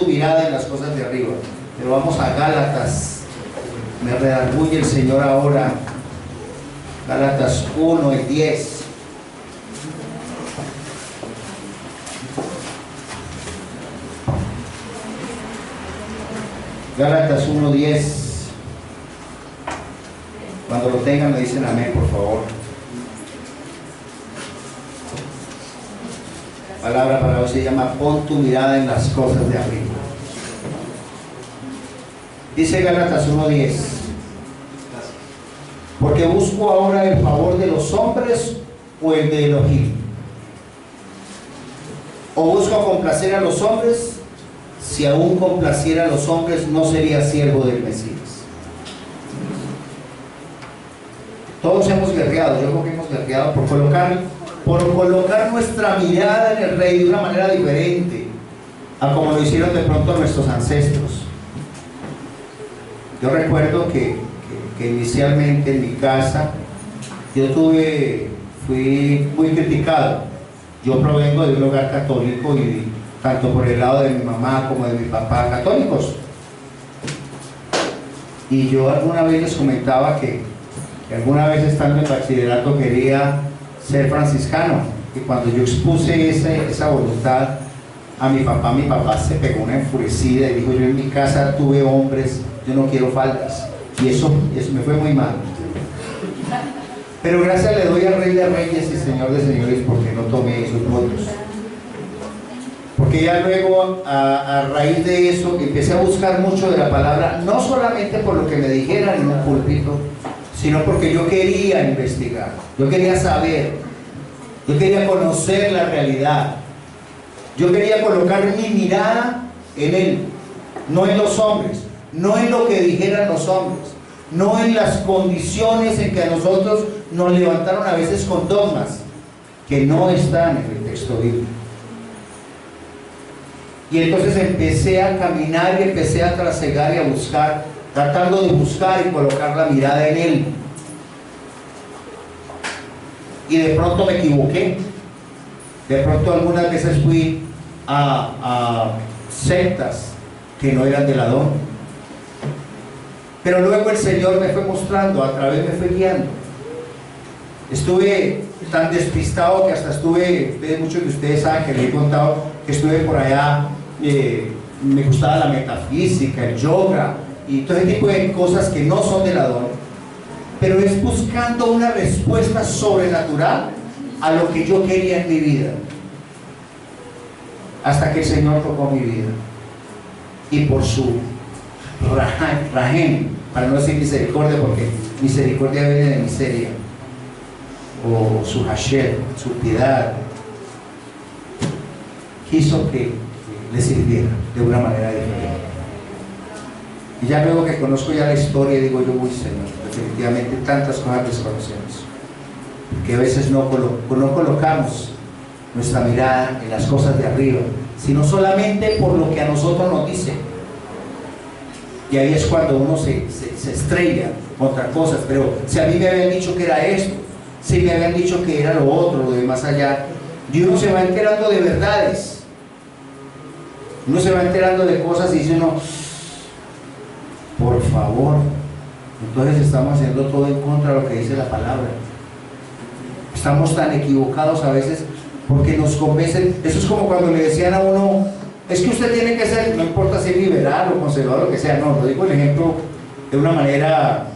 tu mirada en las cosas de arriba. Pero vamos a Gálatas. Me redarguye el Señor ahora. Gálatas 1 y 10. Gálatas 1, 10. Cuando lo tengan me dicen amén, por favor. La palabra para hoy se llama pon tu mirada en las cosas de arriba. Dice Gálatas 1:10: porque busco ahora el favor de los hombres o el de Elohim. O busco complacer a los hombres. Si aún complaciera a los hombres, no sería siervo del Mesías. Todos hemos guerreado. Yo creo que hemos guerreado por colocar nuestra mirada en el Rey de una manera diferente a como lo hicieron de pronto nuestros ancestros. Yo recuerdo que inicialmente en mi casa fui muy criticado. Yo provengo de un hogar católico y tanto por el lado de mi mamá como de mi papá católicos. Y yo alguna vez les comentaba que alguna vez estando en bachillerato quería ser franciscano, y cuando yo expuse esa voluntad a mi papá se pegó una enfurecida y dijo: yo en mi casa tuve hombres, yo no quiero faldas. Y eso me fue muy mal. Pero gracias le doy al Rey de Reyes y Señor de Señores porque no tomé esos votos. Porque ya luego, a raíz de eso, empecé a buscar mucho de la palabra, no solamente por lo que me dijeran en un púlpito, sino porque yo quería investigar, yo quería saber, yo quería conocer la realidad, yo quería colocar mi mirada en Él, no en los hombres, no en lo que dijeran los hombres, no en las condiciones en que a nosotros nos levantaron a veces con dogmas que no están en el texto bíblico. Y entonces empecé a caminar y empecé a trasegar y a buscar, tratando de buscar y colocar la mirada en Él. Y de pronto me equivoqué. De pronto algunas veces fui a sectas que no eran del Adón. Pero luego el Señor me fue mostrando, a través me fue guiando. Estuve tan despistado que hasta muchos de ustedes saben que les he contado que estuve por allá, me gustaba la metafísica, el yoga y todo ese tipo de cosas que no son del Adón, pero es buscando una respuesta sobrenatural a lo que yo quería en mi vida, hasta que el Señor tocó mi vida y por su rajem, para no decir misericordia, porque misericordia viene de miseria, o su hashem, su piedad, quiso que le sirviera de una manera diferente. Y ya luego que conozco ya la historia, digo yo: uy, Señor, definitivamente tantas cosas desconocemos, que a veces no colocamos nuestra mirada en las cosas de arriba, sino solamente por lo que a nosotros nos dicen. Y ahí es cuando uno se estrella contra cosas. Pero si a mí me habían dicho que era esto, si me habían dicho que era lo otro, lo de más allá, y uno se va enterando de verdades, uno se va enterando de cosas y dice uno: por favor, entonces estamos haciendo todo en contra de lo que dice la palabra. Estamos tan equivocados a veces porque nos convencen. Eso es como cuando le decían a uno: es que usted tiene que ser, no importa si es liberal o conservador, lo que sea. No, lo digo el ejemplo de una manera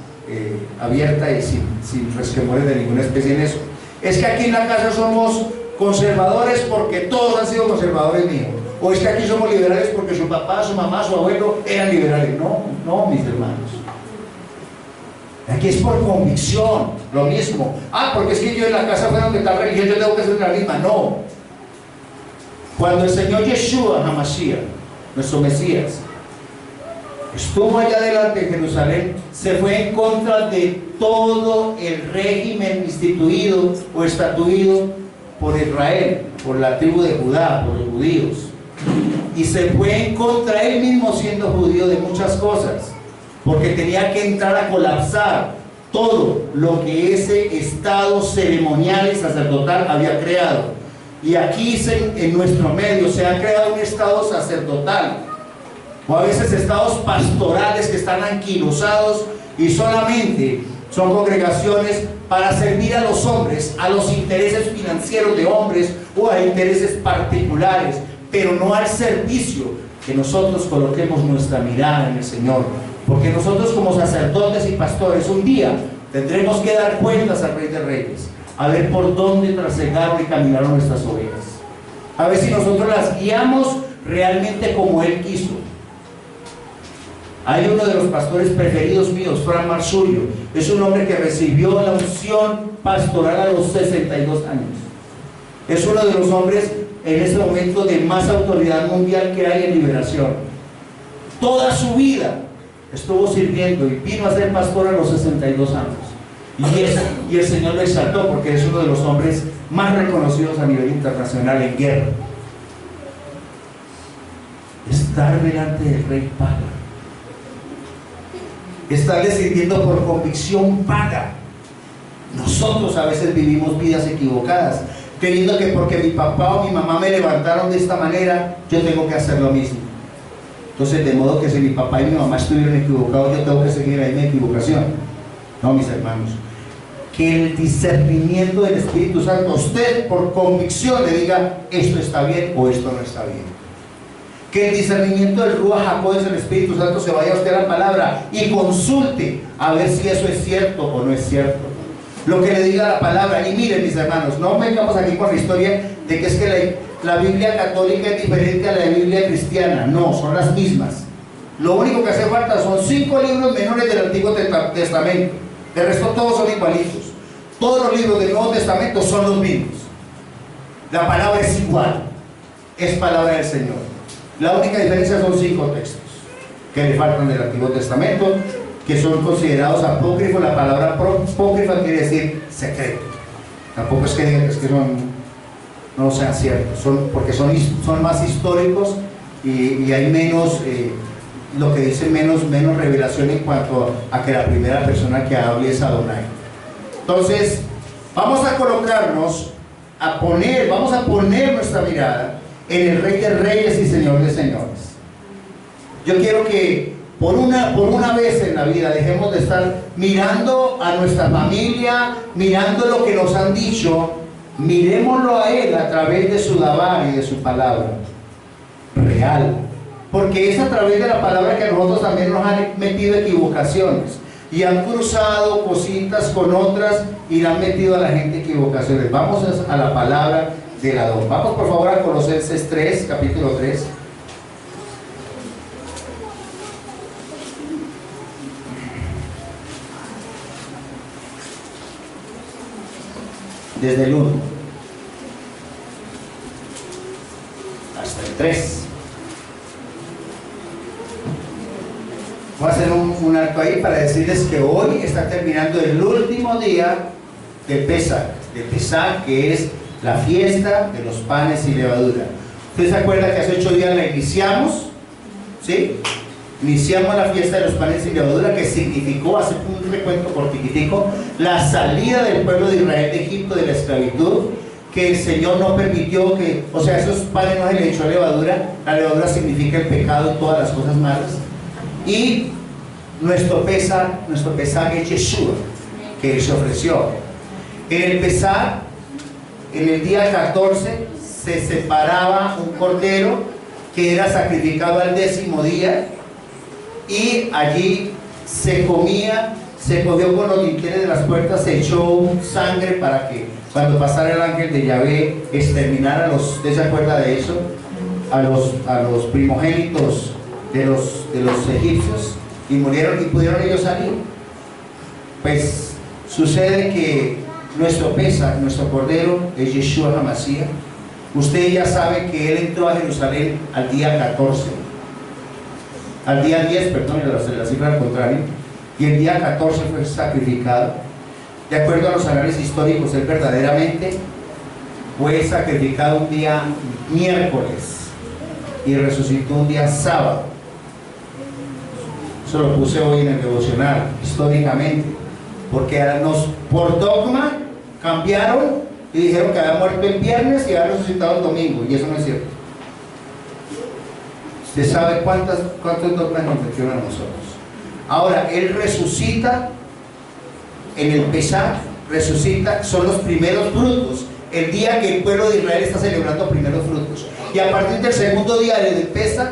abierta y sin resquemores de ninguna especie en eso. Es que aquí en la casa somos conservadores porque todos han sido conservadores míos. O es que aquí somos liberales porque su papá, su mamá, su abuelo eran liberales. No, mis hermanos. Aquí es por convicción, lo mismo. Porque es que yo en la casa fue donde está la religión, yo tengo que ser la misma. No. Cuando el Señor Yeshua HaMashiach, nuestro Mesías, estuvo allá adelante en Jerusalén, se fue en contra de todo el régimen instituido o estatuido por Israel, por la tribu de Judá, por los judíos, y se fue en contra él mismo, siendo judío, de muchas cosas, porque tenía que entrar a colapsar todo lo que ese estado ceremonial y sacerdotal había creado. Y aquí en nuestro medio se ha creado un estado sacerdotal o a veces estados pastorales que están anquilosados y solamente son congregaciones para servir a los hombres, a los intereses financieros de hombres o a intereses particulares, pero no al servicio. Que nosotros coloquemos nuestra mirada en el Señor, porque nosotros como sacerdotes y pastores un día tendremos que dar cuentas al Rey de Reyes, a ver por dónde trasegaron y caminaron nuestras ovejas, a ver si nosotros las guiamos realmente como Él quiso. Hay uno de los pastores preferidos míos, Fran Marsurio, es un hombre que recibió la unción pastoral a los 62 años. Es uno de los hombres en este momento de más autoridad mundial que hay en liberación. Toda su vida estuvo sirviendo y vino a ser pastor a los 62 años. Y el Señor lo exaltó porque es uno de los hombres más reconocidos a nivel internacional en guerra. Estar delante del Rey paga. Estarle sirviendo por convicción paga. Nosotros a veces vivimos vidas equivocadas, creyendo que porque mi papá o mi mamá me levantaron de esta manera, yo tengo que hacer lo mismo. Entonces, de modo que si mi papá y mi mamá estuvieron equivocados, yo tengo que seguir ahí mi equivocación. No, mis hermanos. Que el discernimiento del Espíritu Santo, usted por convicción le diga, esto está bien o esto no está bien. Que el discernimiento del Ruach HaKodesh del Espíritu Santo se vaya a usted a la palabra y consulte a ver si eso es cierto o no es cierto. Lo que le diga la palabra. Y miren, mis hermanos, no vengamos aquí con la historia de que es que la Biblia católica es diferente a la Biblia cristiana. No, son las mismas. Lo único que hace falta son 5 libros menores del Antiguo Testamento. El resto todos son igualitos. Todos los libros del Nuevo Testamento son los mismos. La palabra es igual. Es palabra del Señor. La única diferencia son 5 textos que le faltan del Antiguo Testamento, que son considerados apócrifos. La palabra apócrifa quiere decir secreto. Tampoco es que digan que no sean ciertos, porque son más históricos y hay menos, lo que dice menos revelación en cuanto a que la primera persona que hable es Adonai. Entonces, vamos a colocarnos, vamos a poner nuestra mirada en el Rey de Reyes y Señor de Señores. Yo quiero que por una vez en la vida dejemos de estar mirando a nuestra familia, mirando lo que nos han dicho. Miremoslo a Él a través de su Dabar y de su palabra real, porque es a través de la palabra que a nosotros también nos han metido equivocaciones y han cruzado cositas con otras y le han metido a la gente equivocaciones. Vamos a la palabra del Adón. Vamos por favor a Colosenses 3, capítulo 3. Desde el 1 hasta el 3. Voy a hacer un alto ahí para decirles que hoy está terminando el último día de Pesach, que es la fiesta de los panes y levadura. ¿Usted se acuerda que hace 8 días la iniciamos? ¿Sí? Iniciamos la fiesta de los panes y levadura, que significó, hace un recuento cortiquitico, la salida del pueblo de Israel de Egipto de la esclavitud, que el Señor no permitió que, o sea, esos panes no se le echó levadura. La levadura significa el pecado y todas las cosas malas. Y nuestro Pesaj es Yeshua, que Él se ofreció. En el Pesaj, en el día 14, se separaba un cordero que era sacrificado al 10º día, y allí se comía, se cogió con los dinteles de las puertas, se echó sangre para que cuando pasara el ángel de Yahvé exterminara ¿usted se acuerda de eso? A los primogénitos de los egipcios, y murieron y pudieron ellos salir. Pues sucede que nuestro Pesaj, nuestro cordero, es Yeshua HaMashiach. Usted ya sabe que Él entró a Jerusalén al día 14, al día 10, perdón, la cifra al contrario, y el día 14 fue sacrificado. De acuerdo a los análisis históricos, Él verdaderamente fue sacrificado un día miércoles y resucitó un día sábado. Eso lo puse hoy en el devocional, históricamente, porque por dogma cambiaron y dijeron que había muerto el viernes y había resucitado el domingo, y eso no es cierto. Usted sabe cuántos dogmas nos metieron a nosotros. Ahora, Él resucita en el Pesaj, resucita, son los primeros frutos. El día que el pueblo de Israel está celebrando primeros frutos. Y a partir del segundo día del Pesaj,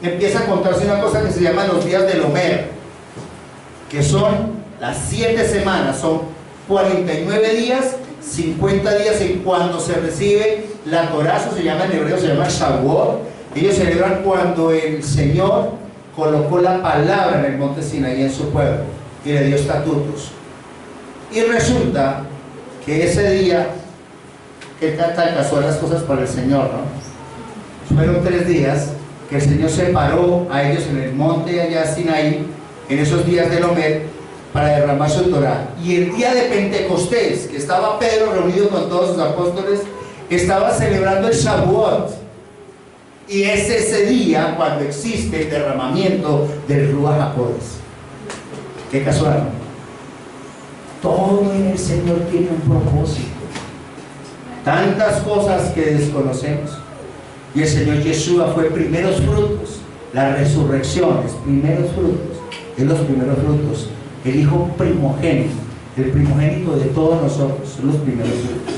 empieza a contarse una cosa que se llama los días del Omer, que son las 7 semanas, son 49 días, 50 días en cuando se recibe la Torá, eso se llama en hebreo, se llama Shavuot. Ellos celebran cuando el Señor colocó la palabra en el monte Sinaí en su pueblo y le dio estatutos. Y resulta que ese día que alcanzó las cosas para el Señor, ¿no? Fueron 3 días que el Señor separó a ellos en el monte allá Sinaí, en esos días del Omer, para derramar su Torá. Y el día de Pentecostés, que estaba Pedro reunido con todos sus apóstoles, estaba celebrando el Shavuot. Y es ese día cuando existe el derramamiento del Ruach HaKodesh. Qué casual, ¿no? Todo en el Señor tiene un propósito. Tantas cosas que desconocemos. Y el Señor Yeshua fue primeros frutos. La resurrección es primeros frutos. Es los primeros frutos. El Hijo primogénito. El primogénito de todos nosotros. Son los primeros frutos.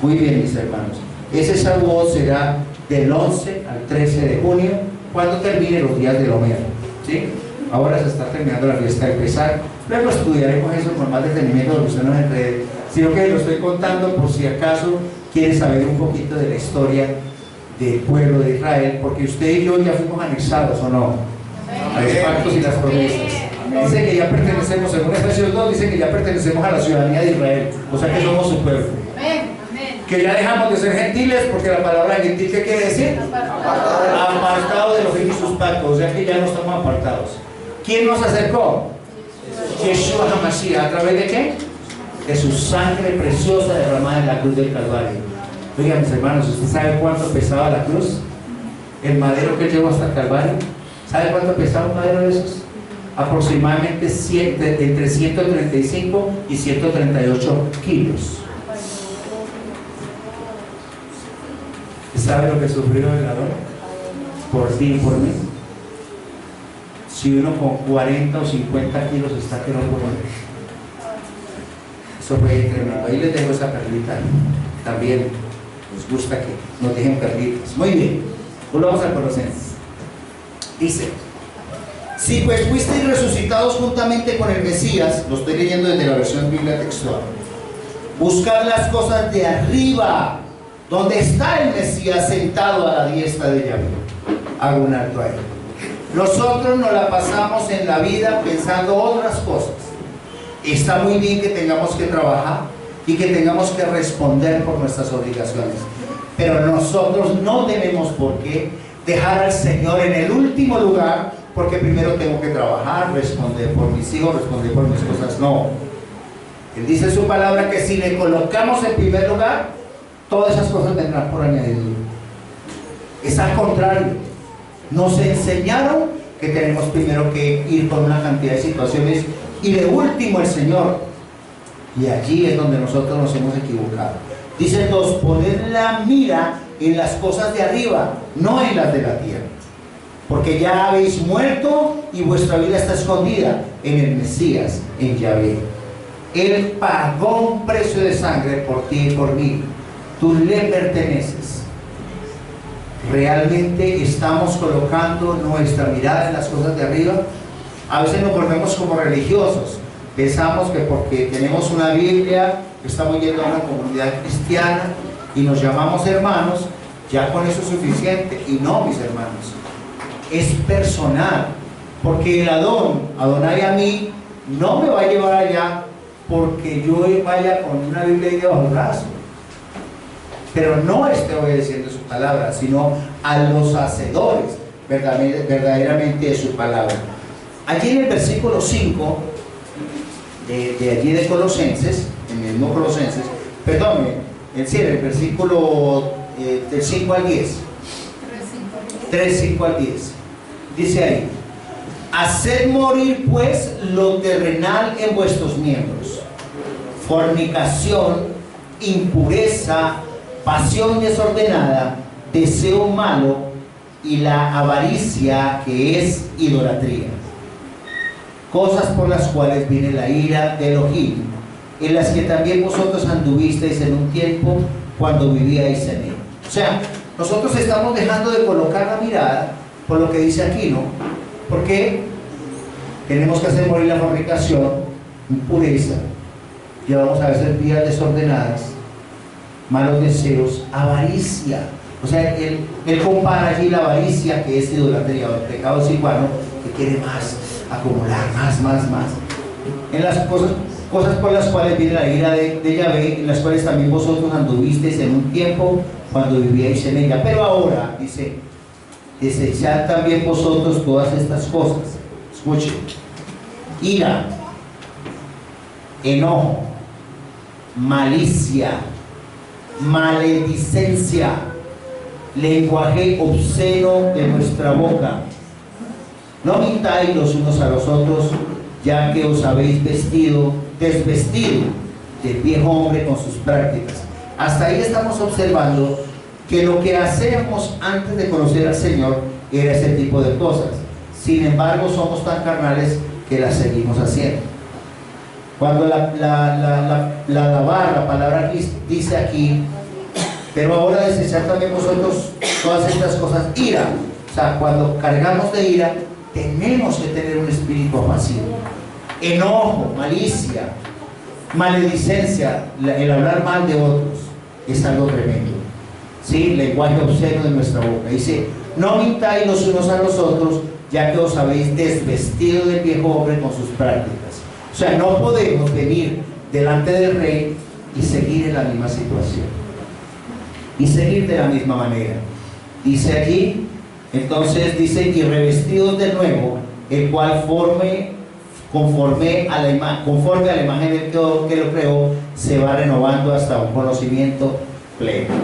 Muy bien, mis hermanos. Ese Shavuot será del 11 al 13 de junio, cuando termine los días del Omer, ¿sí? Ahora se está terminando la fiesta de Pesaj. Luego estudiaremos eso con más detenimiento, porque usted no se enrede, sino que lo estoy contando por si acaso quiere saber un poquito de la historia del pueblo de Israel, porque usted y yo ya fuimos anexados, ¿o no? A los pactos y las promesas. Dice que ya pertenecemos, según Efesios 2, dice que ya pertenecemos a la ciudadanía de Israel, o sea que somos su pueblo. Que ya dejamos de ser gentiles, porque la palabra gentil, ¿qué quiere decir? Apartado de los hijos sus pactos, o sea que ya no estamos apartados. ¿Quién nos acercó? Yeshua HaMashiach. ¿A través de qué? De su sangre preciosa derramada en la cruz del Calvario. Oigan, mis hermanos, ¿usted sabe cuánto pesaba la cruz? El madero que llevó hasta el Calvario. ¿Sabe cuánto pesaba un madero de esos? Aproximadamente entre 135 y 138 kilos. ¿Sabe lo que sufrió el Adón? Por ti y por mí. Si uno con 40 o 50 kilos está que no puede. Eso fue tremendo. Ahí les dejo esa perlita. También nos gusta que nos dejen perlitas. Muy bien. Volvamos a Colosenses. Dice: si pues fuisteis resucitados juntamente con el Mesías, lo estoy leyendo desde la versión Biblia textual, buscad las cosas de arriba, donde está el Mesías sentado a la diestra de Yahvé. Hago un alto ahí. Nosotros nos la pasamos en la vida pensando otras cosas. Está muy bien que tengamos que trabajar y que tengamos que responder por nuestras obligaciones, pero nosotros no tenemos por qué dejar al Señor en el último lugar, porque primero tengo que trabajar, responder por mis hijos, responder por mis cosas. No. Él dice en su palabra que si le colocamos en primer lugar, todas esas cosas vendrán por añadidura. Es al contrario. Nos enseñaron que tenemos primero que ir con una cantidad de situaciones y de último el Señor. Y allí es donde nosotros nos hemos equivocado. Dice: dos, poned la mira en las cosas de arriba, no en las de la tierra, porque ya habéis muerto y vuestra vida está escondida en el Mesías, en Yahvé. Él pagó un precio de sangre por ti y por mí. Tú le perteneces. ¿Realmente estamos colocando nuestra mirada en las cosas de arriba? A veces nos volvemos como religiosos. Pensamos que porque tenemos una Biblia, estamos yendo a una comunidad cristiana y nos llamamos hermanos, ya con eso es suficiente. Y no, mis hermanos, es personal. Porque el Adonai a mí, no me va a llevar allá porque yo vaya con una Biblia ahí debajo del brazo, pero no esté obedeciendo su palabra, sino a los hacedores verdaderamente de su palabra. Allí en el versículo 5 de allí de Colosenses, en el mismo Colosenses, perdón, el versículo del 5 al 10, 3:5 al 10, dice ahí: haced morir pues lo terrenal en vuestros miembros: fornicación, impureza, pasión desordenada, deseo malo, y la avaricia, que es idolatría, cosas por las cuales viene la ira de Elohim, en las que también vosotros anduvisteis en un tiempo cuando vivíais en él. O sea, nosotros estamos dejando de colocar la mirada por lo que dice aquí, ¿no? Porque tenemos que hacer morir la fornicación, impureza, llevamos a veces vidas desordenadas, malos deseos, avaricia. O sea, él compara allí la avaricia, que es idolatría, o el pecado silvano, que quiere más, acumular más. En las cosas por las cuales viene la ira de Yahvé, en las cuales también vosotros anduvisteis en un tiempo cuando vivíais en ella. Pero ahora, dice, desechad también vosotros todas estas cosas. Escuchen: ira, enojo, malicia, maledicencia, lenguaje obsceno de nuestra boca. No mintáis los unos a los otros, ya que os habéis desvestido del viejo hombre con sus prácticas. Hasta ahí estamos observando que lo que hacíamos antes de conocer al Señor era ese tipo de cosas. Sin embargo, somos tan carnales que las seguimos haciendo. Cuando la palabra dice aquí, pero ahora desechar también vosotros todas estas cosas, ira. O sea, cuando cargamos de ira, tenemos que tener un espíritu apacible. Enojo, malicia, maledicencia, el hablar mal de otros, es algo tremendo. ¿Sí? Lenguaje obsceno de nuestra boca. Dice: no mintáis los unos a los otros, ya que os habéis desvestido del viejo hombre con sus prácticas. O sea, no podemos venir delante del rey y seguir en la misma situación y seguir de la misma manera. Dice allí, entonces dice: y revestidos de nuevo, el cual conforme a la imagen del que lo creó, se va renovando hasta un conocimiento pleno.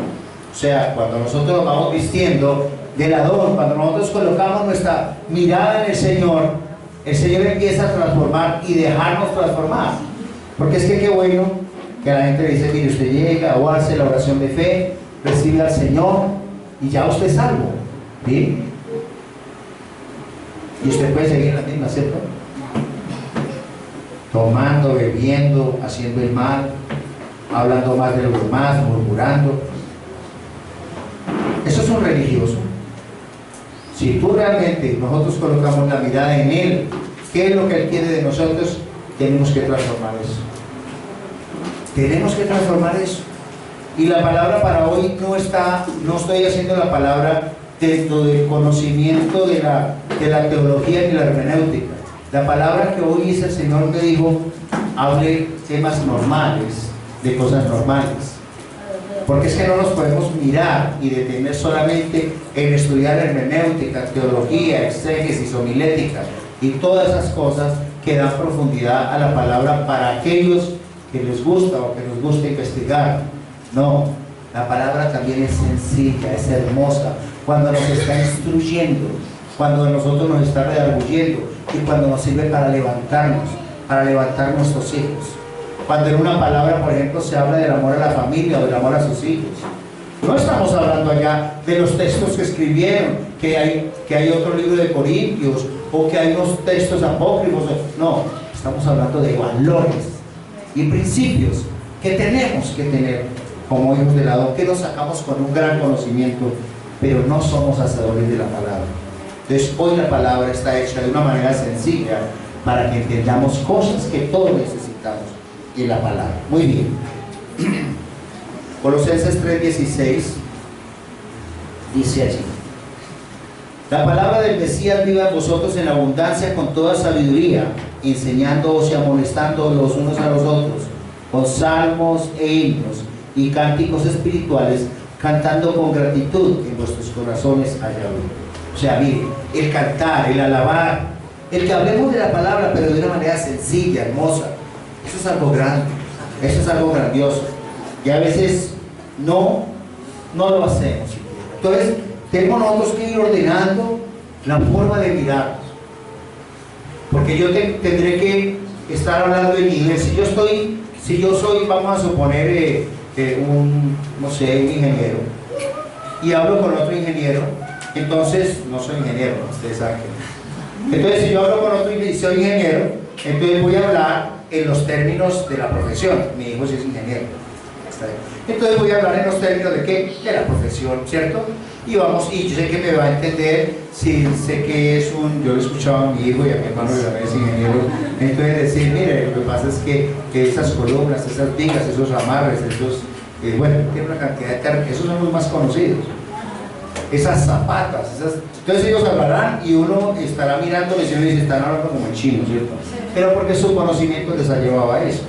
O sea, cuando nosotros nos vamos vistiendo del Adón, cuando nosotros colocamos nuestra mirada en el Señor empieza a transformar y dejarnos transformar. Porque es que qué bueno que la gente le dice: mire, usted llega o hace la oración de fe, recibe al Señor y ya usted es salvo. ¿Sí? Y usted puede seguir en la misma, ¿cierto? Tomando, bebiendo, haciendo el mal, hablando más de los demás, murmurando. Eso es un religioso. Si tú realmente, nosotros colocamos la mirada en Él, ¿qué es lo que Él quiere de nosotros? Tenemos que transformar eso. Tenemos que transformar eso. Y la palabra para hoy no estoy haciendo la palabra dentro del conocimiento de la teología ni la hermenéutica. La palabra que hoy dice el Señor me dijo: hable temas normales, de cosas normales. Porque es que no nos podemos mirar y detener solamente en estudiar hermenéutica, teología, exégesis, homilética y todas esas cosas que dan profundidad a la palabra para aquellos que les gusta o que nos gusta investigar. No, la palabra también es sencilla, es hermosa, cuando nos está instruyendo, cuando nosotros nos está redarguyendo y cuando nos sirve para levantarnos, para levantar nuestros hijos. Cuando en una palabra, por ejemplo, se habla del amor a la familia o del amor a sus hijos. No estamos hablando allá de los textos que escribieron, que hay otro libro de Corintios o que hay unos textos apócrifos. No, estamos hablando de valores y principios que tenemos que tener como hijos del Adón, que nos sacamos con un gran conocimiento, pero no somos hacedores de la palabra. Entonces hoy la palabra está hecha de una manera sencilla para que entendamos cosas que todos necesitamos en la palabra. Muy bien. Colosenses 3:16 dice allí: la palabra del Mesías viva en vosotros en abundancia con toda sabiduría, enseñándoos y amonestando los unos a los otros con salmos e himnos y cánticos espirituales, cantando con gratitud en vuestros corazones a Yahvé. O sea, miren, el cantar, el alabar, el que hablemos de la palabra, pero de una manera sencilla, hermosa, eso es algo grande, eso es algo grandioso. Y a veces no lo hacemos. Entonces, tenemos nosotros que ir ordenando la forma de mirarnos. Porque yo tendré que estar hablando en inglés. Si yo soy, vamos a suponer, un ingeniero, y hablo con otro ingeniero, Entonces, no soy ingeniero, ustedes saben que. Entonces, si yo hablo con otro y soy ingeniero, entonces voy a hablar en los términos de la profesión. Mi hijo sí es ingeniero. Entonces voy a hablar en los términos de qué, de la profesión, ¿cierto? Y vamos, y yo sé que me va a entender, si sé que es yo lo he escuchado a mi hijo y a mi hermano que también es ingeniero, entonces decir, mire, lo que pasa es que esas columnas, esas vigas, esos amarres, esos, bueno, tiene una cantidad de términos, esos son los más conocidos. Esas zapatas, entonces ellos hablarán y uno estará mirando y se dice, están hablando como en chino, ¿cierto? Pero porque su conocimiento les ha llevado a eso.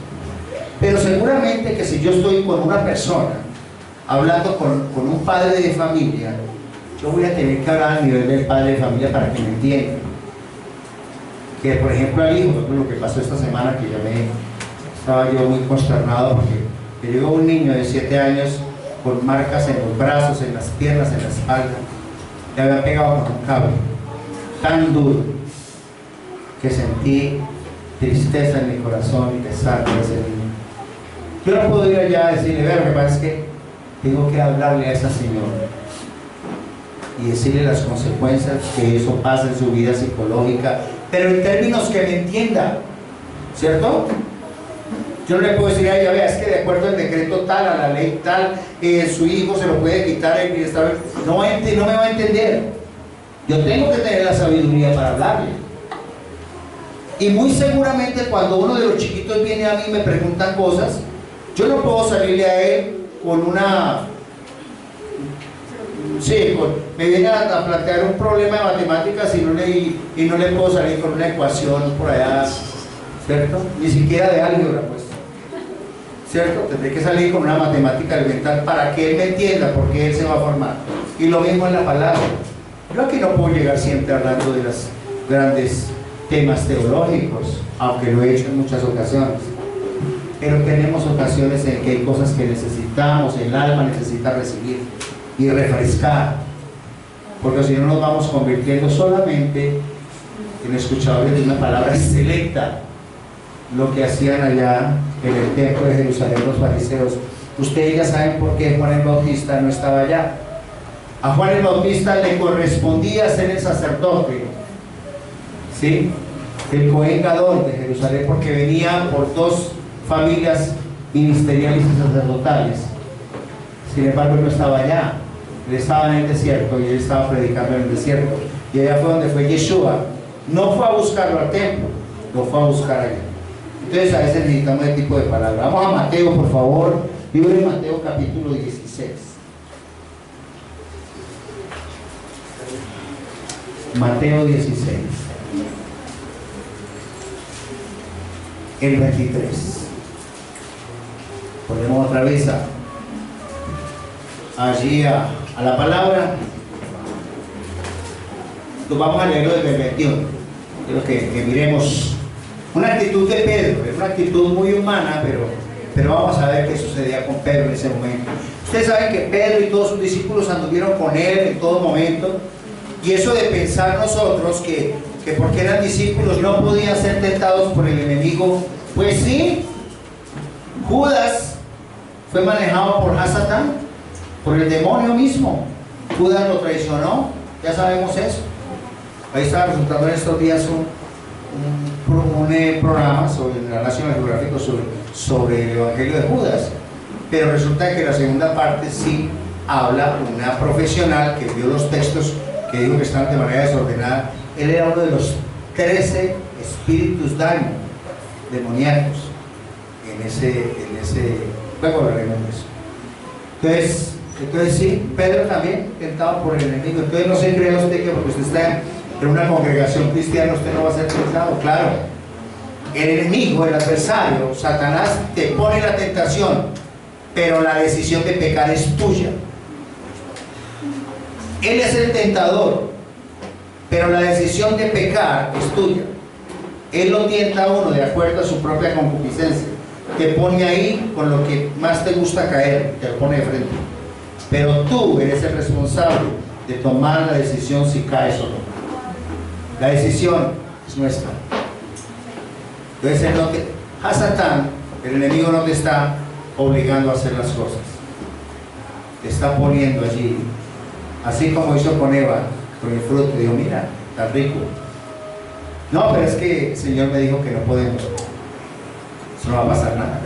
Pero seguramente que si yo estoy con una persona hablando con un padre de familia, yo voy a tener que hablar a nivel del padre de familia para que me entienda. Que por ejemplo al hijo, lo que pasó esta semana, que estaba yo muy consternado porque me llegó un niño de 7 años con marcas en los brazos, en las piernas, en la espalda, le había pegado con un cable tan duro que sentí tristeza en mi corazón y pesar de ese niño. Yo no puedo ir allá a decirle, vea, lo que pasa es que tengo que hablarle a esa señora y decirle las consecuencias que eso pasa en su vida psicológica, pero en términos que me entienda, ¿cierto? Yo no le puedo decir a ella, vea, es que de acuerdo al decreto tal, a la ley tal, su hijo se lo puede quitar el bienestar. No me va a entender. Yo tengo que tener la sabiduría para hablarle. Y muy seguramente cuando uno de los chiquitos viene a mí y me preguntan cosas, yo no puedo salirle a él con una... Sí, me viene a plantear un problema de matemáticas y no le puedo salir con una ecuación por allá, ¿cierto? Ni siquiera de álgebra, pues. ¿Cierto? Tendré que salir con una matemática elemental para que él me entienda, porque él se va a formar. Y lo mismo en la palabra. Yo aquí no puedo llegar siempre hablando de los grandes temas teológicos, aunque lo he hecho en muchas ocasiones. Pero tenemos ocasiones en que hay cosas que necesitamos, el alma necesita recibir y refrescar, porque si no nos vamos convirtiendo solamente en escuchadores de una palabra selecta, lo que hacían allá en el templo de Jerusalén los fariseos. Ustedes ya saben por qué Juan el Bautista no estaba allá. A Juan el Bautista le correspondía ser el sacerdote, ¿sí?, el Cohen Gadol de Jerusalén, porque venía por 2 familias ministeriales y sacerdotales. Sin embargo, él no estaba allá, él estaba en el desierto y él estaba predicando en el desierto, y allá fue donde fue Yeshua. No fue a buscarlo al templo, lo fue a buscar allá. Entonces a veces necesitamos ese tipo de palabras. Vamos a Mateo, por favor, libro de Mateo capítulo 16. Mateo 16, el 23. Ponemos otra vez allí a la palabra. Nos vamos a leerlo desde el 21. Quiero que miremos una actitud de Pedro. Es una actitud muy humana, pero vamos a ver qué sucedía con Pedro en ese momento. Ustedes saben que Pedro y todos sus discípulos anduvieron con él en todo momento, y eso de pensar nosotros que porque eran discípulos no podían ser tentados por el enemigo, pues sí. Judas fue manejado por Hasatán, por el demonio mismo. Judas lo traicionó, ya sabemos eso. Ahí estaba resultando en estos días un programa sobre la National Geographic sobre el Evangelio de Judas, pero resulta que la segunda parte sí habla una profesional que vio los textos que dijo que estaban de manera desordenada. Él era uno de los 13 espíritus demoníacos en ese luego hablaremos de eso. Entonces sí, Pedro también tentado por el enemigo. Entonces no se crea usted que porque usted está en una congregación cristiana usted no va a ser tentado. Claro, el enemigo, el adversario, Satanás, te pone la tentación, pero la decisión de pecar es tuya. Él es el tentador, pero la decisión de pecar es tuya. Él lo tienta a uno de acuerdo a su propia concupiscencia, te pone ahí con lo que más te gusta caer, te lo pone de frente, pero tú eres el responsable de tomar la decisión si caes o no. La decisión es nuestra. Entonces Hasatán, el enemigo, no te está obligando a hacer las cosas, te está poniendo allí, así como hizo con Eva. con el fruto y dijo, mira, está rico. No, pero es que el Señor me dijo que no podemos. Eso no va a pasar nada.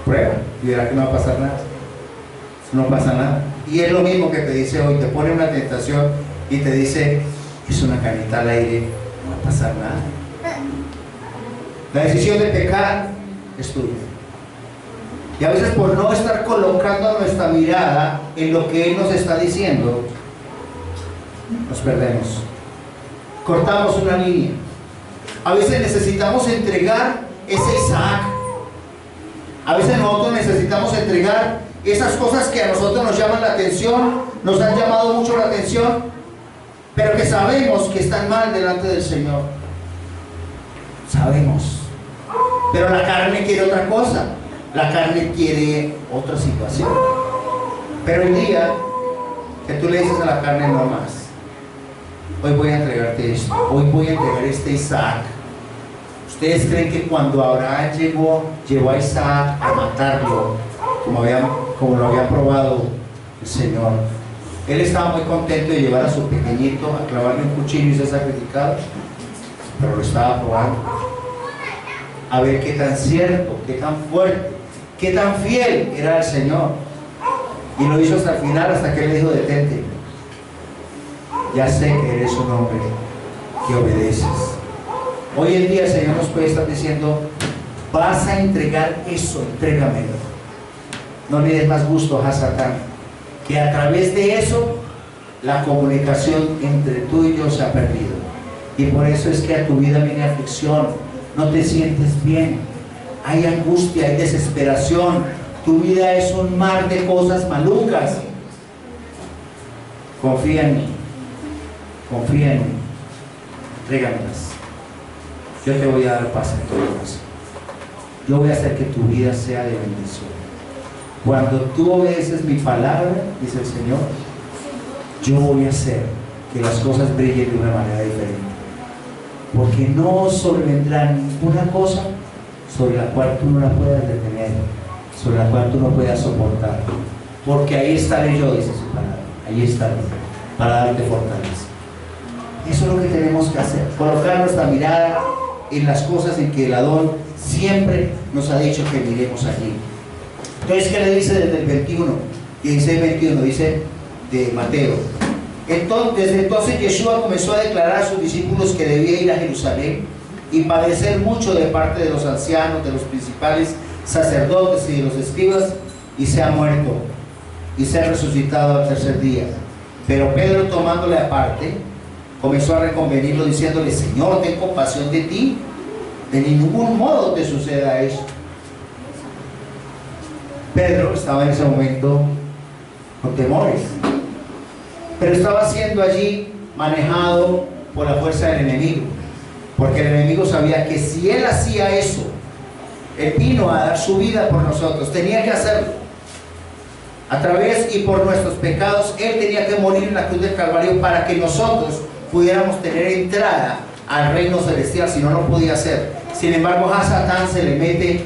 Prueba y verá que no va a pasar nada. Eso no pasa nada. Y es lo mismo que te dice hoy, te pone una tentación y te dice, es una canita al aire, no va a pasar nada. La decisión de pecar es tuya. Y a veces por no estar colocando nuestra mirada en lo que Él nos está diciendo, nos perdemos. Cortamos una línea. A veces necesitamos entregar ese Isaac. A veces nosotros necesitamos entregar esas cosas que a nosotros nos llaman la atención, nos han llamado mucho la atención, pero que sabemos que están mal delante del Señor. Sabemos. Pero la carne quiere otra cosa. La carne quiere otra situación. Pero el día que tú le dices a la carne, no más, hoy voy a entregarte esto, hoy voy a entregar este Isaac. ¿Ustedes creen que cuando Abraham llevó a Isaac a matarlo, como lo había probado el Señor, él estaba muy contento de llevar a su pequeñito a clavarle un cuchillo y ser sacrificado? Pero lo estaba probando a ver qué tan cierto, qué tan fuerte, qué tan fiel era el Señor. Y lo hizo hasta el final, hasta que él le dijo, detente, ya sé que eres un hombre que obedeces. Hoy en día el Señor nos puede estar diciendo, vas a entregar eso, entrégamelo. No le des más gusto a Satán, que a través de eso la comunicación entre tú y yo se ha perdido. Y por eso es que a tu vida viene aflicción, no te sientes bien, hay angustia, hay desesperación, tu vida es un mar de cosas malucas. Confía en mí, confía en mí, entrégamelas. Yo te voy a dar paz en todo caso. Yo voy a hacer que tu vida sea de bendición. Cuando tú obedeces mi palabra, dice el Señor, yo voy a hacer que las cosas brillen de una manera diferente. Porque no sobrevendrá ninguna cosa sobre la cual tú no la puedas detener, sobre la cual tú no puedas soportar. Porque ahí estaré yo, dice su palabra. Ahí estaré, para darte fortaleza. Eso es lo que tenemos que hacer. Colocar nuestra mirada en las cosas en que el Adón siempre nos ha dicho que miremos allí. Entonces, ¿qué le dice desde el 21? 16-21, dice de Mateo. Desde entonces Yeshua comenzó a declarar a sus discípulos que debía ir a Jerusalén y padecer mucho de parte de los ancianos, de los principales sacerdotes y de los escribas, y se ha muerto y se ha resucitado al tercer día. Pero Pedro, tomándole aparte, comenzó a reconvenirlo diciéndole, Señor, ten compasión de ti, de ningún modo te suceda eso. Pedro estaba en ese momento con temores, pero estaba siendo allí manejado por la fuerza del enemigo, porque el enemigo sabía que si él hacía eso, él vino a dar su vida por nosotros, tenía que hacerlo a través y por nuestros pecados. Él tenía que morir en la cruz del Calvario para que nosotros pudiéramos tener entrada al reino celestial, si no, no podía ser. Sin embargo, a Satán se le mete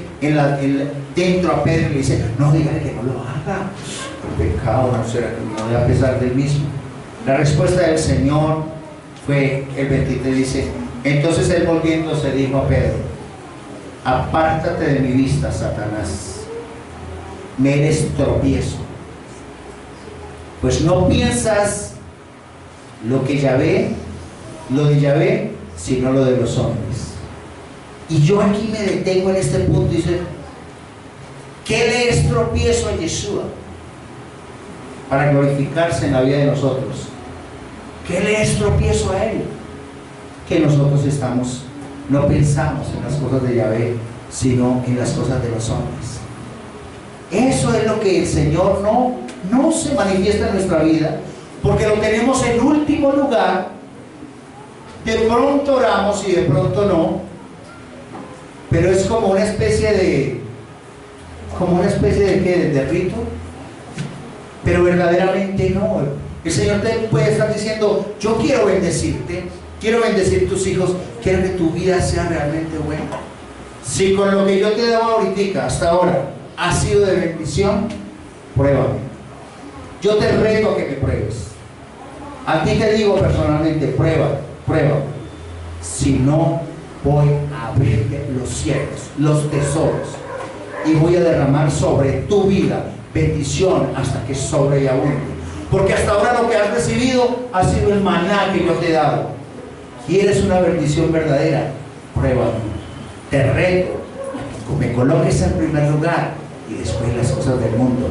dentro a Pedro y le dice, no, dígale que no lo haga, el pecado no será que no voy a pesar del mismo. La respuesta del Señor fue, el 23 dice, entonces él volviéndose dijo a Pedro, apártate de mi vista, Satanás, me eres tropiezo, pues no piensas lo de Yahvé, sino lo de los hombres. Y yo aquí me detengo en este punto y dice, ¿qué le es tropiezo a Yeshua para glorificarse en la vida de nosotros? ¿Qué le es tropiezo a Él? Que nosotros no pensamos en las cosas de Yahvé, sino en las cosas de los hombres. Eso es lo que el Señor no se manifiesta en nuestra vida, porque lo tenemos en último lugar. De pronto oramos y de pronto no, pero es como una especie de de rito, pero verdaderamente no. El Señor te puede estar diciendo, yo quiero bendecirte, quiero bendecir tus hijos, quiero que tu vida sea realmente buena. Si con lo que yo te he dado ahorita, hasta ahora, ha sido de bendición, pruébame. Yo te reto a que me pruebes. A ti te digo personalmente, prueba. Si no, voy a abrirte los cielos, los tesoros, y voy a derramar sobre tu vida bendición hasta que sobre y abunde. Porque hasta ahora lo que has recibido ha sido el maná que yo te he dado. ¿Quieres una bendición verdadera? Pruébame. Te reto a que me coloques en primer lugar y después las cosas del mundo.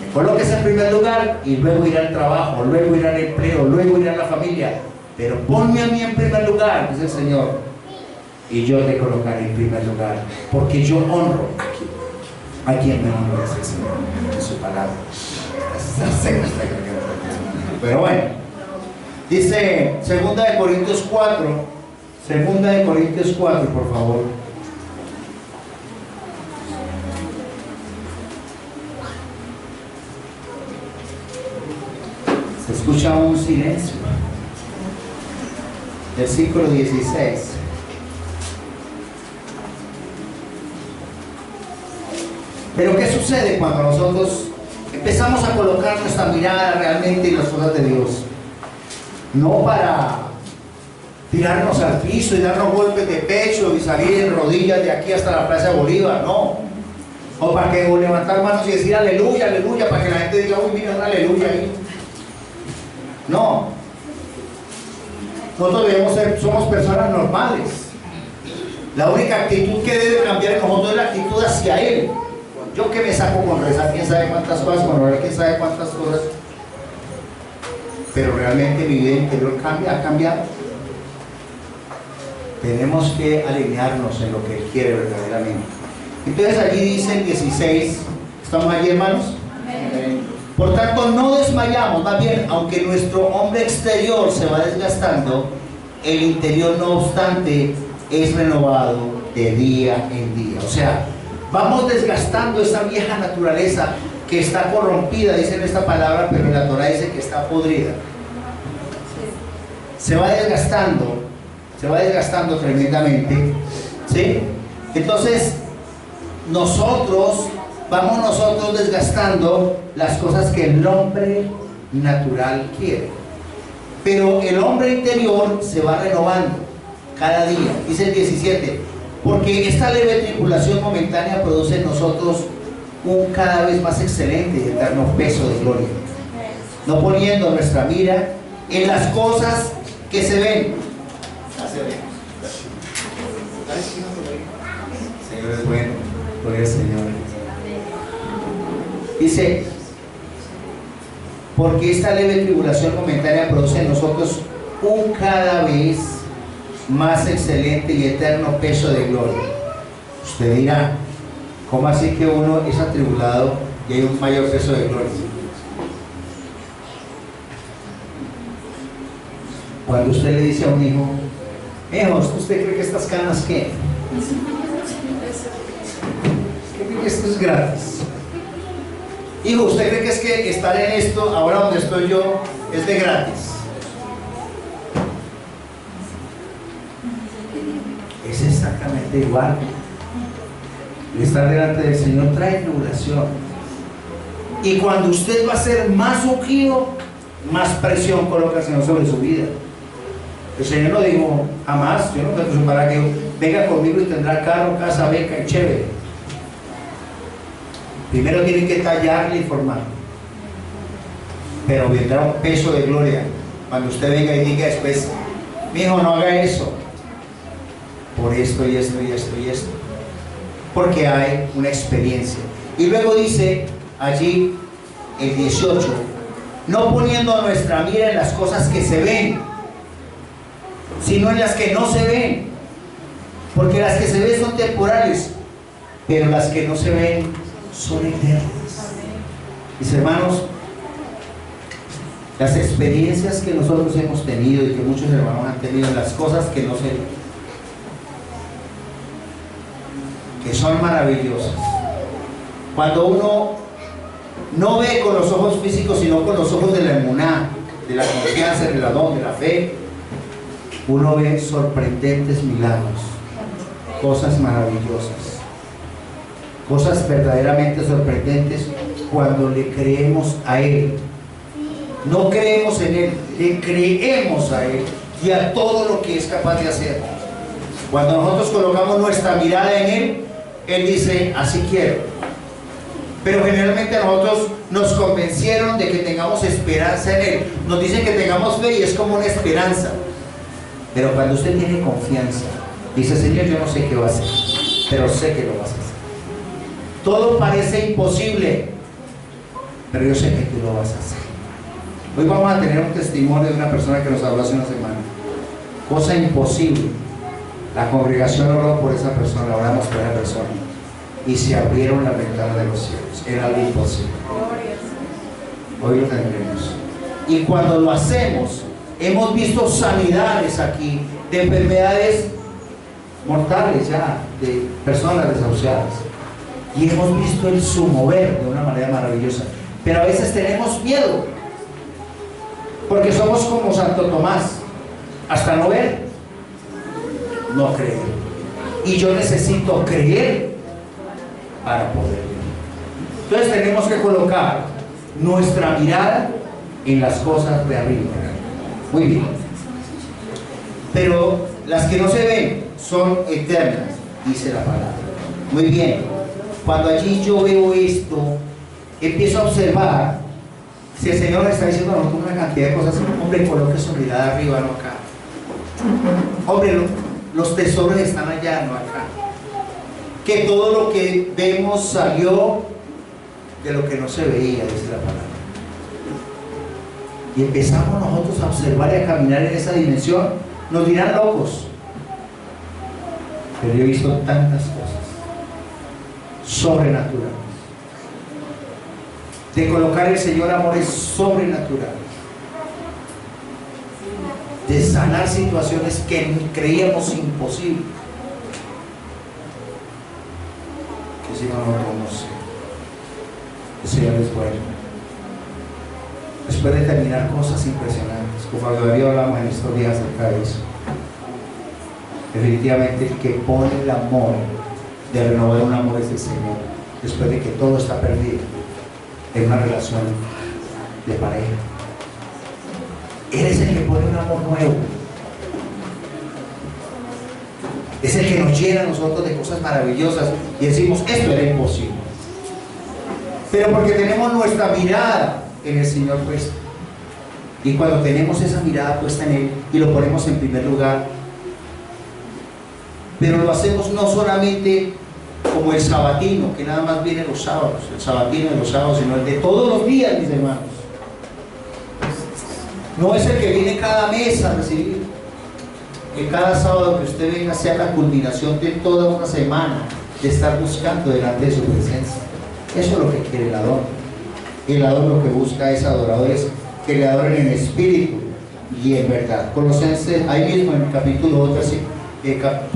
Me coloques en primer lugar y luego ir al trabajo, luego ir al empleo, luego ir a la familia. Pero ponme a mí en primer lugar, dice el Señor, y yo te colocaré en primer lugar, porque yo honro a quien me honra, dice el Señor, en su palabra. Pero bueno, dice 2 de Corintios 4, 2 de Corintios 4, por favor. Se escucha un silencio. Versículo 16. Pero ¿qué sucede cuando nosotros empezamos a colocar nuestra mirada realmente en las cosas de Dios? No para tirarnos al piso y darnos golpes de pecho y salir en rodillas de aquí hasta la Plaza de Bolívar, no. O para que levantar manos y decir aleluya, aleluya, para que la gente diga, uy, mira, un aleluya ahí. No. Nosotros debemos ser, somos personas normales. La única actitud que debe cambiar en nosotros es la actitud hacia Él. Yo que me saco con rezar quién sabe cuántas cosas, con orar quién sabe cuántas cosas, pero realmente mi vida interior ha cambiado. Tenemos que alinearnos en lo que Él quiere verdaderamente. Entonces allí dice el 16, ¿estamos allí, hermanos? Amén. Por tanto, no desmayamos, más bien, aunque nuestro hombre exterior se va desgastando, el interior, no obstante, es renovado de día en día. O sea, vamos desgastando esa vieja naturaleza que está corrompida, dice en esta palabra, pero en la Torah dice que está podrida. Se va desgastando tremendamente, ¿sí? Entonces, vamos nosotros desgastando las cosas que el hombre natural quiere. Pero el hombre interior se va renovando cada día. Dice el 17, porque esta leve tribulación momentánea produce en nosotros un cada vez más excelente y eterno peso de gloria, no poniendo nuestra mira en las cosas que se ven. Señor es bueno, gloria al Señor. Dice, porque esta leve tribulación momentánea produce en nosotros un cada vez más excelente y eterno peso de gloria. Usted dirá, ¿cómo así que uno es atribulado y hay un mayor peso de gloria? Cuando usted le dice a un hijo, ¿usted cree que estas canas qué? ¿Qué cree que esto es gratis? Hijo, ¿usted cree que es que estar en esto, ahora donde estoy yo, es de gratis? Es exactamente igual. Estar delante del Señor trae tribulación. Y cuando usted va a ser más ungido, más presión coloca el Señor sobre su vida. El Señor no dijo jamás, yo no te puedo para que venga conmigo y tendrá carro, casa, beca y chévere. Primero tienen que tallarle y formar. Pero vendrá un peso de gloria cuando usted venga y diga después, mi hijo, no haga eso, por esto y esto y esto y esto, porque hay una experiencia. Y luego dice allí el 18, no poniendo nuestra mira en las cosas que se ven, sino en las que no se ven, porque las que se ven son temporales, pero las que no se ven son eternas. Mis hermanos, las experiencias que nosotros hemos tenido y que muchos hermanos han tenido, las cosas que no se ven, que son maravillosas, cuando uno no ve con los ojos físicos sino con los ojos de la emuná, de la confianza, del don, de la fe, uno ve sorprendentes milagros, cosas maravillosas, cosas verdaderamente sorprendentes cuando le creemos a Él. No creemos en Él, le creemos a Él y a todo lo que es capaz de hacer. Cuando nosotros colocamos nuestra mirada en Él, Él dice, así quiero. Pero generalmente a nosotros nos convencieron de que tengamos esperanza en Él. Nos dicen que tengamos fe y es como una esperanza. Pero cuando usted tiene confianza, dice, Señor, yo no sé qué va a hacer, pero sé que lo vas a hacer. Todo parece imposible, pero yo sé que tú lo vas a hacer. Hoy vamos a tener un testimonio de una persona que nos habló hace una semana. Cosa imposible. La congregación oró por esa persona, oramos por esa persona y se abrieron las ventanas de los cielos. Era algo imposible. Hoy lo tendremos. Y cuando lo hacemos, hemos visto sanidades aquí de enfermedades mortales ya, de personas desahuciadas. Y hemos visto el su mover de una manera maravillosa. Pero a veces tenemos miedo, porque somos como Santo Tomás, hasta no ver, no creer. Y yo necesito creer para poder ver. Entonces tenemos que colocar nuestra mirada en las cosas de arriba. Muy bien. Pero las que no se ven son eternas, dice la palabra. Muy bien. Cuando allí yo veo esto, empiezo a observar si el Señor me está diciendo a nosotros una cantidad de cosas. Hombre, coloque su mirada arriba, no acá. Hombre, los tesoros están allá, no acá. Que todo lo que vemos salió de lo que no se veía, dice la palabra. Y empezamos nosotros a observar y a caminar en esa dimensión. Nos dirán locos, pero yo he visto tantas cosas sobrenaturales. De colocar el Señor amores sobrenaturales, de sanar situaciones que creíamos imposibles. Que si no lo conoce, el Señor es bueno. Después de terminar cosas impresionantes, como todavía hablamos en estos días acerca de eso, definitivamente el que pone el amor de renovar un amor es el Señor, después de que todo está perdido en una relación de pareja. Él es el que pone un amor nuevo, es el que nos llena a nosotros de cosas maravillosas y decimos, esto era imposible, pero porque tenemos nuestra mirada en el Señor puesto. Y cuando tenemos esa mirada puesta en Él y lo ponemos en primer lugar, pero lo hacemos no solamente como el sabatino, que nada más viene los sábados, el sabatino de los sábados, sino el de todos los días, mis hermanos. No es el que viene cada mes a recibir, que cada sábado que usted venga sea la culminación de toda una semana de estar buscando delante de su presencia. Eso es lo que quiere el adorno. El adorno lo que busca es adoradores que le adoren en espíritu y en verdad. Colosenses, ahí mismo en el capítulo 2,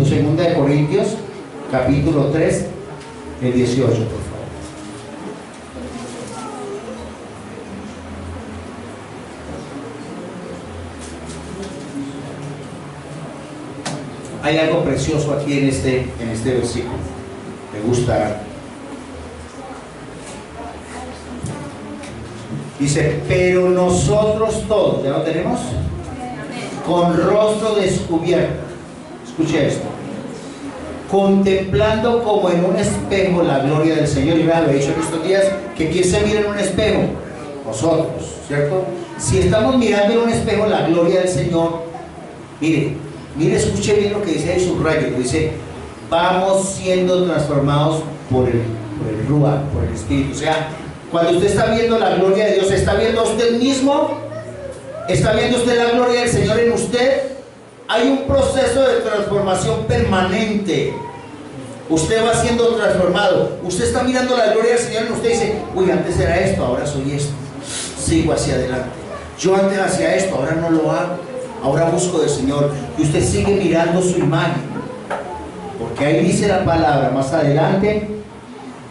segunda de Corintios, capítulo 3, el 18, por favor. Hay algo precioso aquí en este versículo. Me gusta. Dice, pero nosotros todos, ¿ya lo tenemos? Con rostro descubierto. Escuche esto. Contemplando como en un espejo la gloria del Señor. Y me lo he dicho en estos días, que ¿quién se mira en un espejo? Nosotros, ¿cierto? Si estamos mirando en un espejo la gloria del Señor, mire, escuche bien lo que dice ahí, subrayo. Dice, vamos siendo transformados por el Ruach, por el Espíritu. O sea, cuando usted está viendo la gloria de Dios, ¿está viendo a usted mismo? ¿Está viendo usted la gloria del Señor en usted? Hay un proceso de transformación permanente. Usted va siendo transformado. Usted está mirando la gloria del Señor en usted y dice, uy, antes era esto, ahora soy esto. Sigo hacia adelante. Yo antes hacía esto, ahora no lo hago. Ahora busco del Señor. Y usted sigue mirando su imagen. Porque ahí dice la palabra más adelante,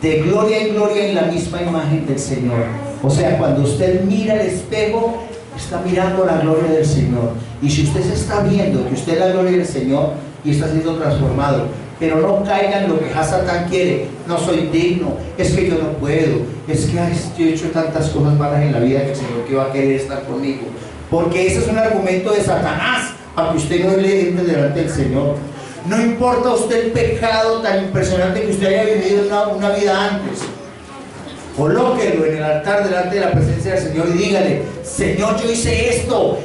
de gloria en gloria en la misma imagen del Señor. O sea, cuando usted mira el espejo, está mirando la gloria del Señor. Y si usted se está viendo que usted es la gloria del Señor y está siendo transformado, pero no caiga en lo que Satán quiere. No soy digno, es que yo no puedo, es que ay, yo he hecho tantas cosas malas en la vida que el Señor que va a querer estar conmigo. Porque ese es un argumento de Satanás, para que usted no le entre delante del Señor. No importa a usted el pecado tan impresionante que usted haya vivido una vida antes. Colóquelo en el altar delante de la presencia del Señor y dígale: Señor, yo hice esto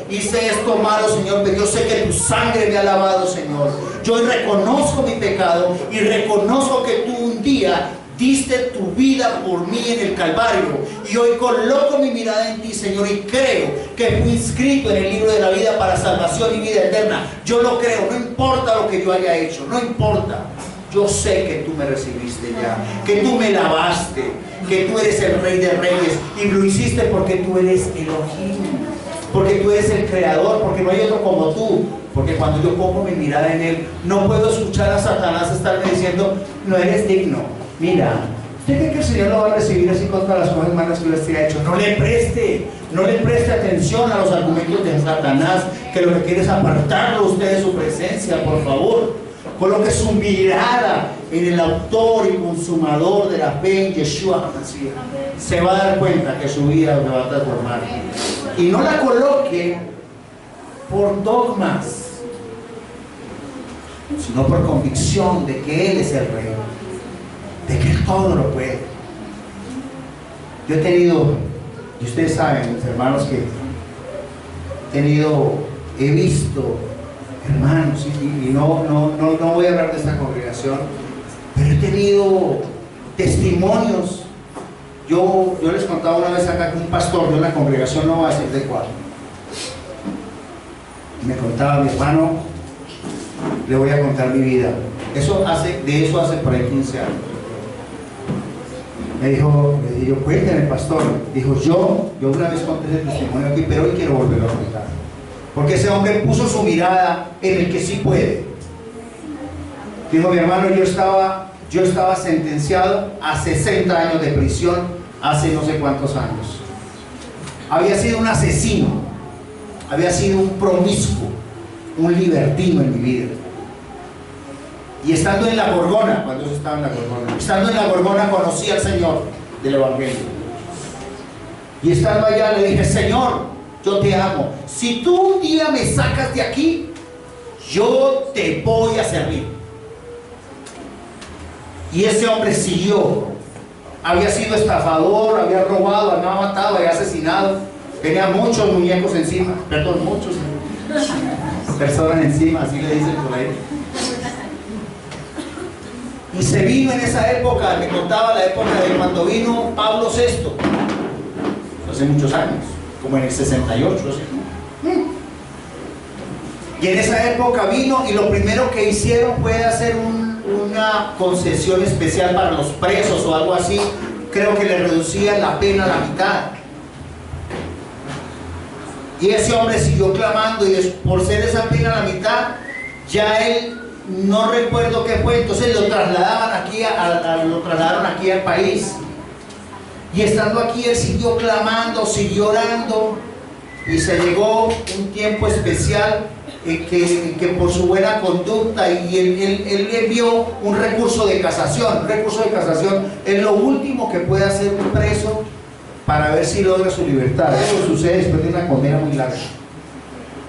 malo, Señor, pero yo sé que tu sangre me ha lavado, Señor. Yo reconozco mi pecado y reconozco que tú un día diste tu vida por mí en el Calvario, y hoy coloco mi mirada en ti, Señor, y creo que fui inscrito en el libro de la vida para salvación y vida eterna. Yo lo creo, no importa lo que yo haya hecho, no importa. Yo sé que tú me recibiste ya, que tú me lavaste, que tú eres el Rey de Reyes, y lo hiciste porque tú eres Elohim, porque tú eres el Creador, porque no hay otro como tú. Porque cuando yo pongo mi mirada en Él, no puedo escuchar a Satanás estarme diciendo: no eres digno. Mira, ¿usted cree que el Señor lo va a recibir así con todas las cosas malas que usted ha hecho? No le preste atención a los argumentos de Satanás, que lo que quiere es apartarlo usted de su presencia, por favor. Coloque su mirada en el autor y consumador de la fe, en Yeshua HaMashiach. Se va a dar cuenta que su vida se va a transformar. Y no la coloque por dogmas, sino por convicción de que Él es el Rey, de que Él todo lo puede. Yo he tenido, y ustedes saben, mis hermanos, que he visto hermanos, y no voy a hablar de esta congregación, pero he tenido testimonios. Yo les contaba una vez acá que un pastor de una congregación, no va a decir de cuál, me contaba: mi hermano, le voy a contar mi vida. De eso hace por ahí 15 años. Le dijo, cuéntame, pastor. Dijo: yo una vez conté ese testimonio aquí, pero hoy quiero volverlo a contar. Porque ese hombre puso su mirada en el que sí puede. Dijo: mi hermano, yo estaba sentenciado a 60 años de prisión hace no sé cuántos años. Había sido un asesino, había sido un promiscuo, un libertino en mi vida. Y estando en la Gorgona, cuando yo estaba en la Gorgona, estando en la Gorgona conocí al Señor del Evangelio. Y estando allá le dije: Señor, yo te amo. Si tú un día me sacas de aquí, yo te voy a servir. Y ese hombre siguió. Había sido estafador, había robado, había matado, había asesinado. Tenía muchos muñecos encima, perdón, muchos personas encima, así le dicen por ahí. Y se vino en esa época, me contaba la época de cuando vino Pablo VI, hace muchos años, como en el 68, ¿sí? Y en esa época vino, y lo primero que hicieron fue hacer una concesión especial para los presos o algo así. Creo que le reducían la pena a la mitad. Y ese hombre siguió clamando, y por ser esa pena a la mitad, ya él, no recuerdo qué fue, entonces lo trasladaron aquí al país. Y estando aquí, él siguió clamando, siguió orando, y se llegó un tiempo especial que por su buena conducta, y él envió un recurso de casación. Un recurso de casación es lo último que puede hacer un preso para ver si logra su libertad. Eso sucede después de una condena muy larga.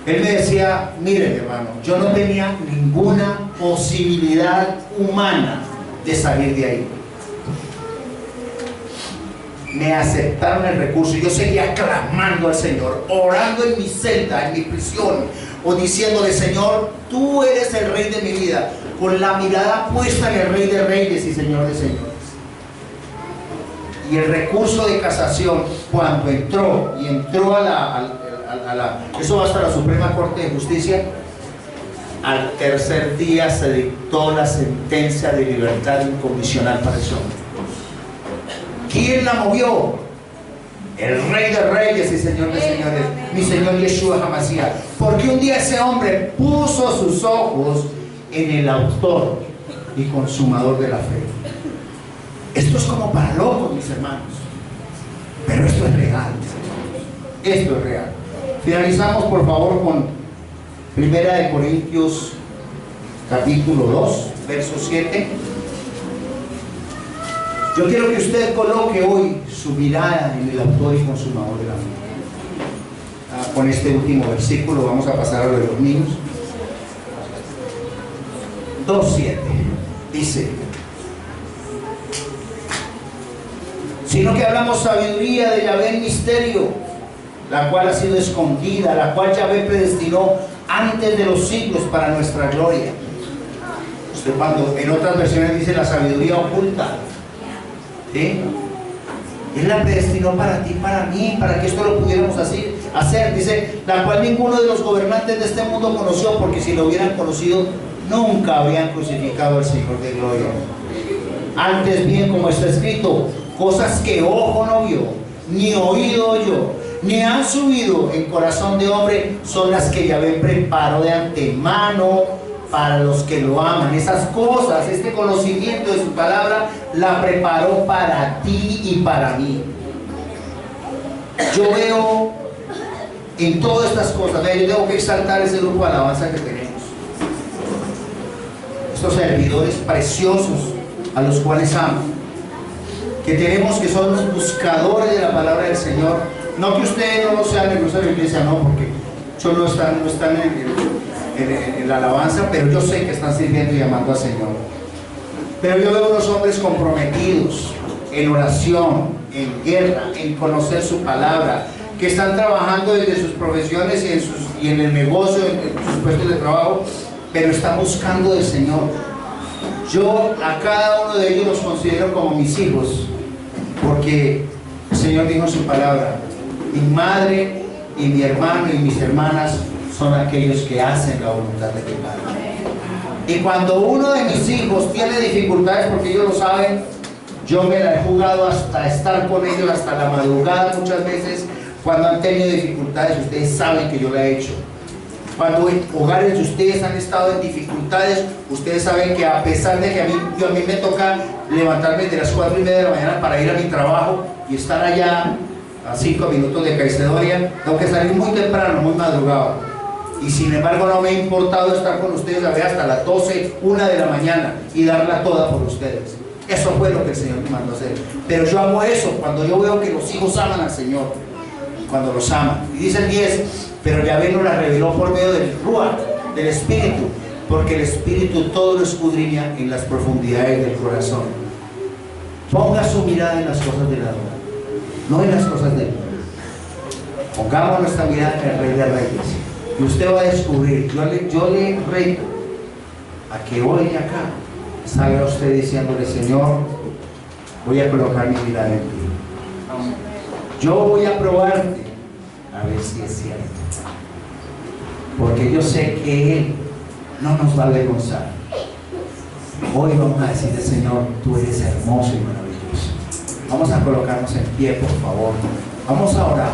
Él me decía: mire, hermano, yo no tenía ninguna posibilidad humana de salir de ahí. Me aceptaron el recurso, y yo seguía clamando al Señor, orando en mi celda, en mi prisión, o diciéndole: Señor, tú eres el Rey de mi vida, con la mirada puesta en el Rey de Reyes y Señor de Señores. Y el recurso de casación, cuando entró eso va hasta la Suprema Corte de Justicia, al tercer día se dictó la sentencia de libertad incondicional para ese hombre. ¿Quién la movió? El Rey de Reyes y Señor de Señores, mi Señor Yeshua HaMashiach. Porque un día ese hombre puso sus ojos en el autor y consumador de la fe. Esto es como para locos, mis hermanos, pero esto es real, mis hermanos. Esto es real. Finalizamos, por favor, con 1 Corintios capítulo 2, verso 7. Yo quiero que usted coloque hoy su mirada en el autor y consumador de la fe. Con este último versículo vamos a pasar a lo de los niños. 2:7 dice: sino que hablamos sabiduría de Yahvé en misterio, la cual ha sido escondida, la cual Yahvé predestinó antes de los siglos para nuestra gloria. Usted, cuando en otras versiones dice la sabiduría oculta, ¿sí? Él la predestinó para ti, para mí, para que esto lo pudiéramos hacer. Dice, la cual ninguno de los gobernantes de este mundo conoció, porque si lo hubieran conocido, nunca habrían crucificado al Señor de gloria. Antes bien, como está escrito, cosas que ojo no vio, ni oído oyó, ni han subido en corazón de hombre, son las que Yahvé preparó de antemano para los que lo aman. Esas cosas, este conocimiento de su palabra, la preparó para ti y para mí. Yo veo en todas estas cosas, yo tengo que exaltar ese grupo de alabanza que tenemos. Estos servidores preciosos a los cuales amo, que tenemos, que son los buscadores de la palabra del Señor. No que ustedes no sean el de la iglesia, no, porque ellos no están en la alabanza, pero yo sé que están sirviendo y amando al Señor. Pero yo veo unos hombres comprometidos en oración, en guerra, en conocer su palabra, que están trabajando desde sus profesiones y en el negocio, en sus puestos de trabajo, pero están buscando del Señor. Yo a cada uno de ellos los considero como mis hijos, porque el Señor dijo en su palabra: mi madre y mi hermano y mis hermanas son aquellos que hacen la voluntad de mi Padre. Y cuando uno de mis hijos tiene dificultades, porque ellos lo saben, yo me la he jugado hasta estar con ellos hasta la madrugada muchas veces. Cuando han tenido dificultades, ustedes saben que yo la he hecho. Cuando en hogares de ustedes han estado en dificultades, ustedes saben que a pesar de que a mí me toca levantarme de las 4:30 de la mañana para ir a mi trabajo y estar allá a 5 minutos de Caicedonia, tengo que salir muy temprano, muy madrugado. Y sin embargo no me ha importado estar con ustedes a ver hasta las 12, 1 de la mañana y darla toda por ustedes. Eso fue lo que el Señor me mandó a hacer. Pero yo hago eso cuando yo veo que los hijos aman al Señor, cuando los aman. Y dice el 10, pero Yahvé nos la reveló por medio del Ruach, del Espíritu, porque el Espíritu todo lo escudriña en las profundidades del corazón. Ponga su mirada en las cosas de la hora, no en las cosas del mundo. Pongamos nuestra mirada en el Rey de Reyes. Y usted va a descubrir, yo le reto a que hoy acá salga usted diciéndole: Señor, voy a colocar mi mirada en ti. Yo voy a probarte a ver si es cierto. Porque yo sé que Él no nos va a avergonzar. Hoy vamos a decirle: Señor, tú eres hermoso y maravilloso. Vamos a colocarnos en pie, por favor. Vamos a orar.